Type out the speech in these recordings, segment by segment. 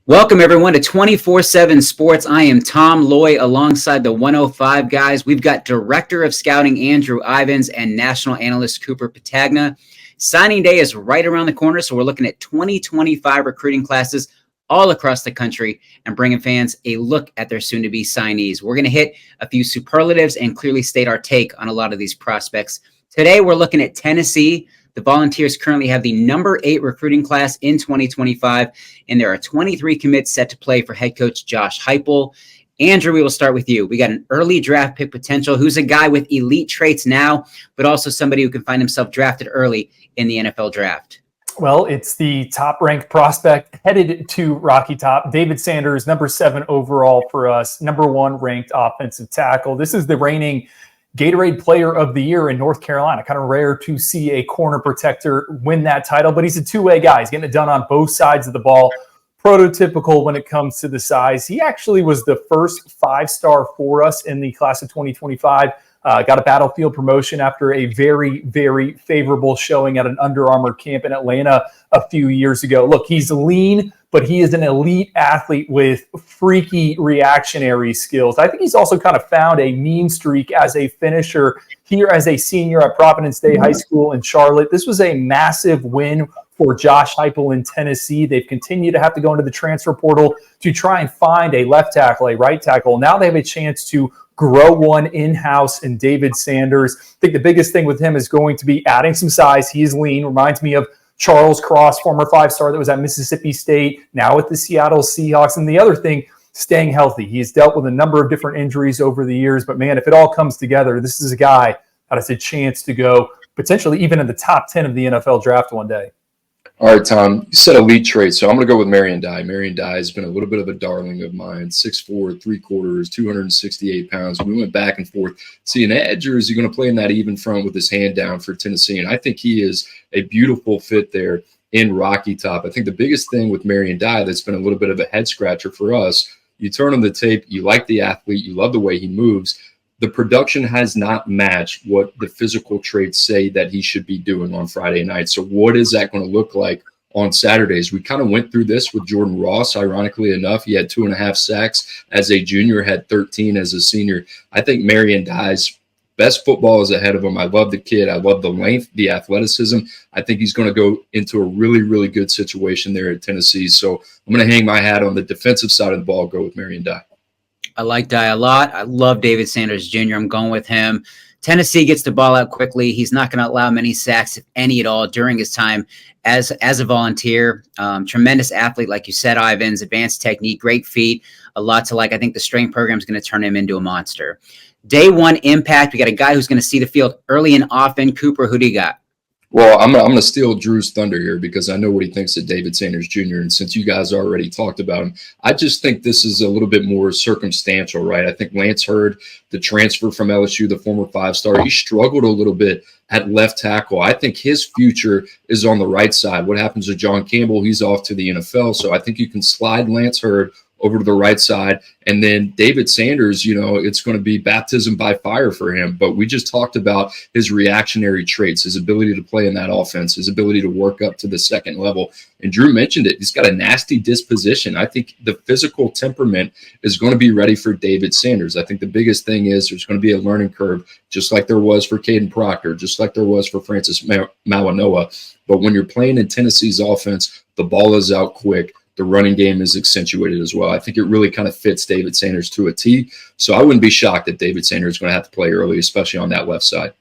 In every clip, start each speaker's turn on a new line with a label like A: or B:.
A: Welcome, everyone, to 24/7 Sports. I am Tom Loy alongside the 105 guys. We've got Director of Scouting Andrew Ivins and National Analyst Cooper Patagna. Signing day is right around the corner, so we're looking at 2025 recruiting classes all across the country and bringing fans a look at their soon-to-be signees. We're going to hit a few superlatives and clearly state our take on a lot of these prospects. Today, we're looking at Tennessee. The Volunteers currently have the number 8 recruiting class in 2025, and there are 23 commits set to play for head coach Josh Heupel. Andrew, we will start with you. We got an early draft pick potential who's a guy with elite traits now, but also somebody who can find himself drafted early in the NFL draft.
B: Well, it's the top-ranked prospect headed to Rocky Top. David Sanders, number 7 overall for us, number 1 ranked offensive tackle. This is the reigning Gatorade Player of the Year in North Carolina. Kind of rare to see a corner protector win that title, but he's a two-way guy. He's getting it done on both sides of the ball. Prototypical when it comes to the size. He actually was the first 5-star for us in the class of 2025. Got a battlefield promotion after a very, very favorable showing at an Under Armour camp in Atlanta a few years ago. Look, he's lean, but he is an elite athlete with freaky reactionary skills. I think he's also kind of found a mean streak as a finisher here as a senior at Providence Day High School in Charlotte. This was a massive win for Josh Heupel in Tennessee. They've continued to have to go into the transfer portal to try and find a left tackle, a right tackle. Now they have a chance to grow one in-house in David Sanders. I think the biggest thing with him is going to be adding some size. He is lean, reminds me of Charles Cross, former 5-star that was at Mississippi State, now with the Seattle Seahawks. And the other thing, staying healthy. He's dealt with a number of different injuries over the years, but man, if it all comes together, this is a guy that has a chance to go potentially even in the top 10 of the NFL draft one day.
C: All right, Tom, you said elite traits, so I'm going to go with Marion Dye. Marion Dye has been a little bit of a darling of mine, 6'4", 3/4, 268 pounds. We went back and forth. See, an edge, or is he going to play in that even front with his hand down for Tennessee? And I think he is a beautiful fit there in Rocky Top. I think the biggest thing with Marion Dye that's been a little bit of a head scratcher for us, you turn on the tape, you like the athlete, you love the way he moves. The production has not matched what the physical traits say that he should be doing on Friday night. So what is that going to look like on Saturdays? We kind of went through this with Jordan Ross. Ironically enough, he had 2.5 sacks as a junior, had 13 as a senior. I think Marion Dye's best football is ahead of him. I love the kid. I love the length, the athleticism. I think he's going to go into a really, really good situation there at Tennessee. So I'm going to hang my hat on the defensive side of the ball, go with Marion Dye.
A: I like Dye a lot. I love David Sanders Jr. I'm going with him. Tennessee gets the ball out quickly. He's not going to allow many sacks, if any at all, during his time as a Volunteer. Tremendous athlete, like you said, Ivins, advanced technique, great feet, a lot to like. I think the strength program is going to turn him into a monster. Day one impact, we got a guy who's going to see the field early and often. Cooper, who do you got?
C: Well, I'm going to steal Drew's thunder here because I know what he thinks of David Sanders Jr. And since you guys already talked about him, I just think this is a little bit more circumstantial, right? I think Lance Hurd, the transfer from LSU, the former 5-star, he struggled a little bit at left tackle. I think his future is on the right side. What happens to John Campbell? He's off to the NFL. So I think you can slide Lance Hurd over to the right side. And then David Sanders, it's going to be baptism by fire for him. But we just talked about his reactionary traits, his ability to play in that offense, his ability to work up to the second level. And Drew mentioned it. He's got a nasty disposition. I think the physical temperament is going to be ready for David Sanders. I think the biggest thing is there's going to be a learning curve, just like there was for Caden Proctor, just like there was for Francis Mauigoa. But when you're playing in Tennessee's offense, the ball is out quick. The running game is accentuated as well. I think it really kind of fits David Sanders to a T. So I wouldn't be shocked that David Sanders is going to have to play early, especially on that left side.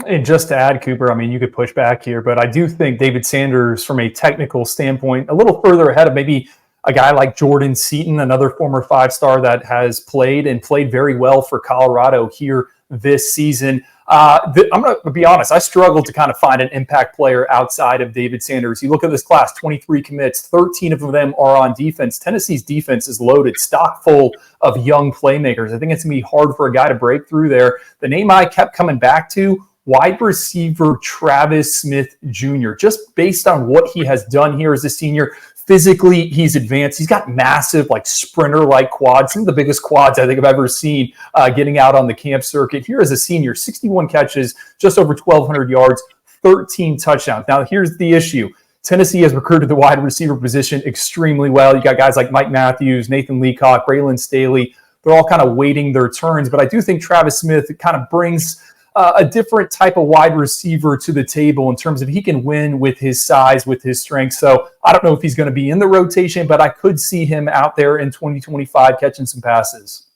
B: And just to add, Cooper, I mean, you could push back here, but I do think David Sanders, from a technical standpoint, a little further ahead of maybe a guy like Jordan Seaton, another former 5-star that has played very well for Colorado here this season. I'm going to be honest, I struggled to kind of find an impact player outside of David Sanders. You look at this class, 23 commits, 13 of them are on defense. Tennessee's defense is loaded, stock full of young playmakers. I think it's going to be hard for a guy to break through there. The name I kept coming back to, wide receiver Travis Smith Jr., just based on what he has done here as a senior. Physically, he's advanced. He's got massive, sprinter-like quads, some of the biggest quads I think I've ever seen getting out on the camp circuit. Here as a senior, 61 catches, just over 1,200 yards, 13 touchdowns. Now, here's the issue. Tennessee has recruited the wide receiver position extremely well. You got guys like Mike Matthews, Nathan Leacock, Braylon Staley. They're all kind of waiting their turns. But I do think Travis Smith kind of brings a different type of wide receiver to the table in terms of he can win with his size, with his strength. So I don't know if he's going to be in the rotation, but I could see him out there in 2025 catching some passes.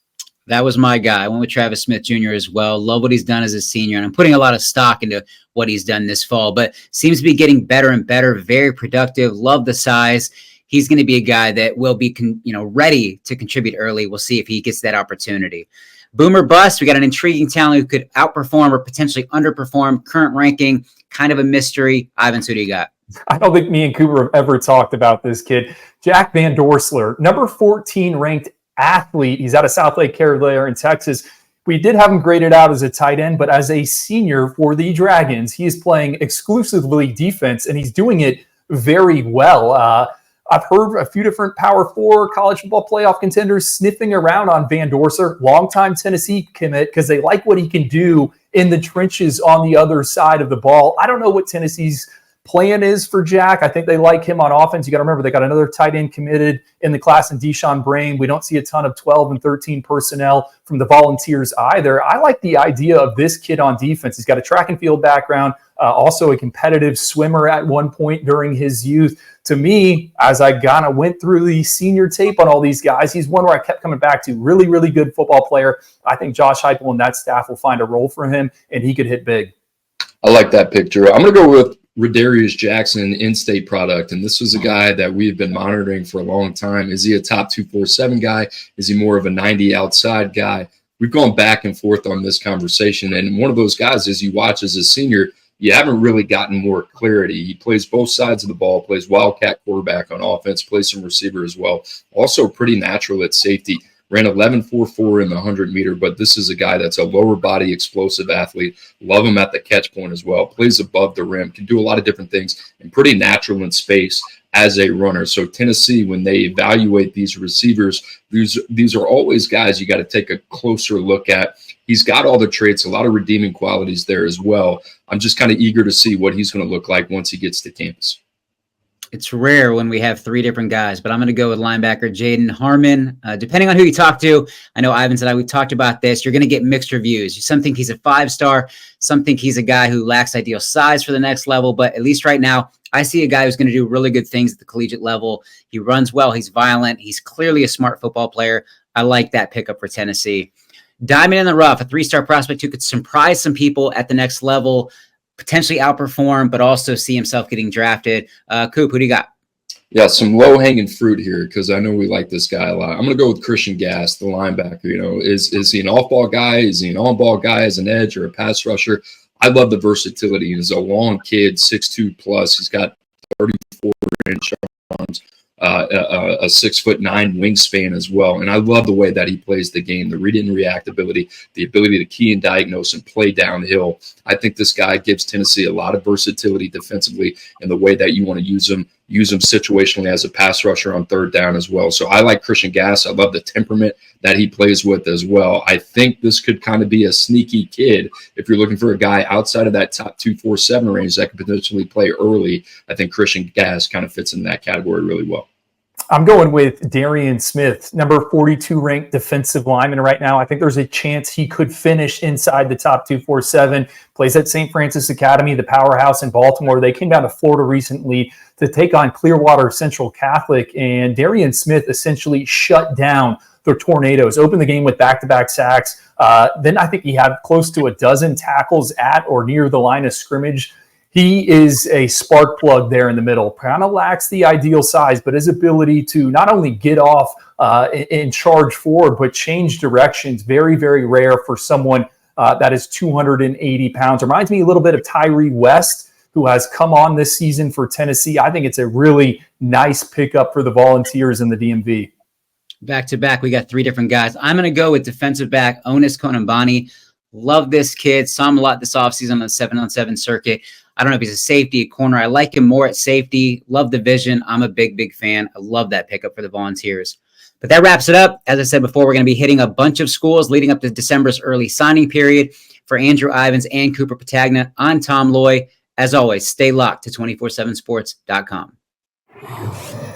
A: That was my guy. I went with Travis Smith Jr. as well. Love what he's done as a senior, and I'm putting a lot of stock into what he's done this fall, but seems to be getting better and better, very productive. Love the size. He's going to be a guy that will be ready to contribute early. We'll see if he gets that opportunity. Boomer bust. We got an intriguing talent who could outperform or potentially underperform. Current ranking, kind of a mystery. Ivans, who do you got?
B: I don't think me and Cooper have ever talked about this kid. Jack Van Dorsler, number 14 ranked athlete. He's out of South Lake Carolina in Texas. We did have him graded out as a tight end, but as a senior for the Dragons, he is playing exclusively defense, and he's doing it very well. I've heard a few different Power 4 college football playoff contenders sniffing around on Van Dorsler, longtime Tennessee commit, because they like what he can do in the trenches on the other side of the ball. I don't know what Tennessee's plan is for Jack. I think they like him on offense. You got to remember, they got another tight end committed in the class in Deshaun Brain. We don't see a ton of 12 and 13 personnel from the Volunteers either. I like the idea of this kid on defense. He's got a track and field background, also a competitive swimmer at one point during his youth. To me, as I kind of went through the senior tape on all these guys, he's one where I kept coming back to. Really, really good football player. I think Josh Heupel and that staff will find a role for him, and he could hit big.
C: I like that pick, Drew. I'm going to go with Rodarius Jackson, in-state product, and this was a guy that we've been monitoring for a long time. Is he a top 247 guy? Is he more of a 90 outside guy? We've gone back and forth on this conversation, and one of those guys, as you watch as a senior, you haven't really gotten more clarity. He plays both sides of the ball, plays wildcat quarterback on offense, plays some receiver as well. Also pretty natural at safety. Ran 11.44 in the 100-meter, but this is a guy that's a lower body explosive athlete. Love him at the catch point as well. Plays above the rim, can do a lot of different things, and pretty natural in space as a runner. So Tennessee, when they evaluate these receivers, these are always guys you got to take a closer look at. He's got all the traits, a lot of redeeming qualities there as well. I'm just kind of eager to see what he's going to look like once he gets to campus.
A: It's rare when we have three different guys, but I'm going to go with linebacker Jaden Harmon. Depending on who you talk to, I know Ivans and we talked about this, you're going to get mixed reviews. Some think he's a 5-star. Some think he's a guy who lacks ideal size for the next level. But at least right now, I see a guy who's going to do really good things at the collegiate level. He runs well. He's violent. He's clearly a smart football player. I like that pickup for Tennessee. Diamond in the rough, a 3-star prospect who could surprise some people at the next level, potentially outperform, but also see himself getting drafted. Coop, who do you got?
C: Yeah, some low-hanging fruit here because I know we like this guy a lot. I'm going to go with Christian Gass, the linebacker. Is he an off-ball guy? Is he an on-ball guy as an edge or a pass rusher? I love the versatility. He's a long kid, 6'2 plus. He's got 34-inch arms, a 6'9" wingspan as well. And I love the way that he plays the game, the read and react ability, the ability to key and diagnose and play downhill. I think this guy gives Tennessee a lot of versatility defensively in the way that you want to use him situationally as a pass rusher on third down as well. So I like Christian Gass. I love the temperament that he plays with as well. I think this could kind of be a sneaky kid. If you're looking for a guy outside of that top 247 range that could potentially play early, I think Christian Gass kind of fits in that category really well.
B: I'm going with Darian Smith, number 42 ranked defensive lineman right now. I think there's a chance he could finish inside the top 247. Plays at St. Francis Academy, the powerhouse in Baltimore. They came down to Florida recently to take on Clearwater Central Catholic, and Darian Smith essentially shut down the Tornadoes, opened the game with back-to-back sacks. Then I think he had close to a dozen tackles at or near the line of scrimmage. He is a spark plug there in the middle. Kind of lacks the ideal size, but his ability to not only get off and charge forward, but change directions, very, very rare for someone that is 280 pounds. Reminds me a little bit of Tyree West, who has come on this season for Tennessee. I think it's a really nice pickup for the Volunteers in the DMV.
A: Back to back, we got three different guys. I'm going to go with defensive back Onis Konambani. Love this kid. Saw him a lot this offseason on the 7-on-7 circuit. I don't know if he's a safety, a corner. I like him more at safety. Love the vision. I'm a big, big fan. I love that pickup for the Volunteers. But that wraps it up. As I said before, we're going to be hitting a bunch of schools leading up to December's early signing period for Andrew Ivans and Cooper Patagna. I'm Tom Loy. As always, stay locked to 247sports.com.